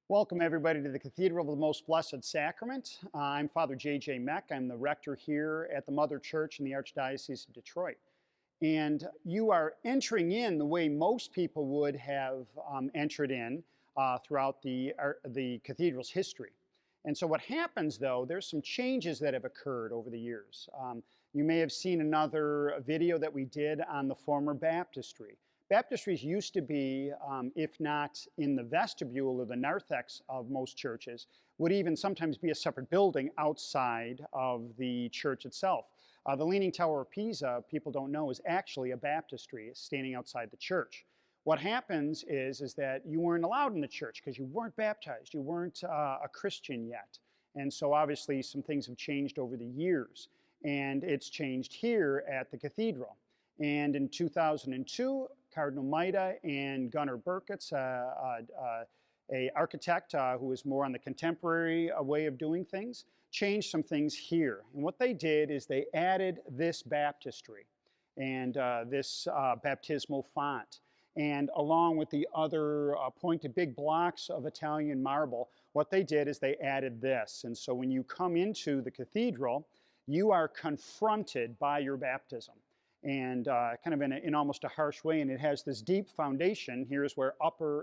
Welcome, everybody, to the Cathedral of the Most Blessed Sacrament. I'm Father J.J. Meck. I'm the rector here at the Mother Church in the Archdiocese of Detroit. And you are entering in the way most people would have entered in throughout the cathedral's history. And so what happens, though, there's some changes that have occurred over the years. You may have seen another video that we did on the former baptistry. Baptistries used to be, if not in the vestibule or the narthex of most churches, would even sometimes be a separate building outside of the church itself. The Leaning Tower of Pisa, people don't know, is actually a baptistry standing outside the church. What happens is that you weren't allowed in the church because you weren't baptized, you weren't a Christian yet. And so obviously some things have changed over the years, and it's changed here at the cathedral. And in 2002, Cardinal Maida and Gunnar Burkitz, a architect who was more on the contemporary way of doing things, changed some things here. And what they did is they added this baptistry and this baptismal font. And along with the other pointed big blocks of Italian marble, what they did is they added this. And so when you come into the cathedral, you are confronted by your baptism. And kind of in almost a harsh way, and it has this deep foundation. Here's where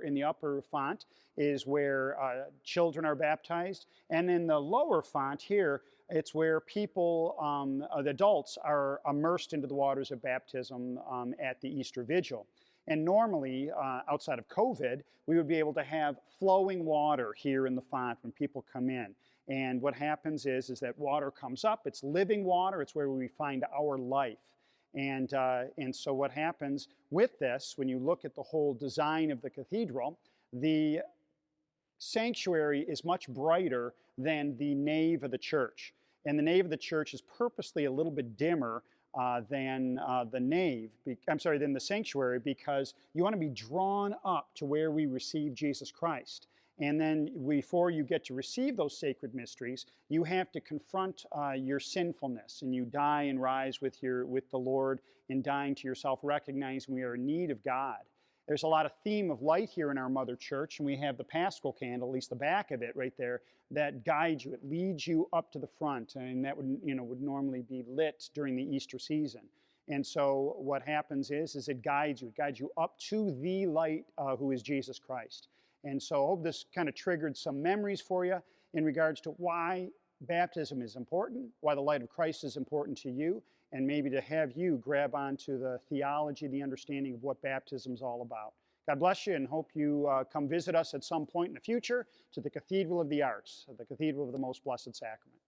in the upper font is where children are baptized, and in the lower font here, it's where people, the adults, are immersed into the waters of baptism at the Easter Vigil. And normally, outside of COVID, we would be able to have flowing water here in the font when people come in. And what happens is that water comes up, it's living water, it's where we find our life. And so what happens with this, when you look at the whole design of the cathedral, the sanctuary is much brighter than the nave of the church. And the nave of the church is purposely a little bit dimmer than than the sanctuary, because you want to be drawn up to where we receive Jesus Christ. And then before you get to receive those sacred mysteries, you have to confront your sinfulness, and you die and rise with the Lord in dying to yourself, recognizing we are in need of God. There's a lot of theme of light here in our Mother Church, and we have the Paschal candle, at least the back of it right there, that guides you. It leads you up to the front, and that would normally be lit during the Easter season. And so what happens is it guides you. It guides you up to the light who is Jesus Christ. And so I hope this kind of triggered some memories for you in regards to why baptism is important, why the light of Christ is important to you, and maybe to have you grab onto the theology, the understanding of what baptism is all about. God bless you, and hope you come visit us at some point in the future to the Cathedral of the Arts, the Cathedral of the Most Blessed Sacrament.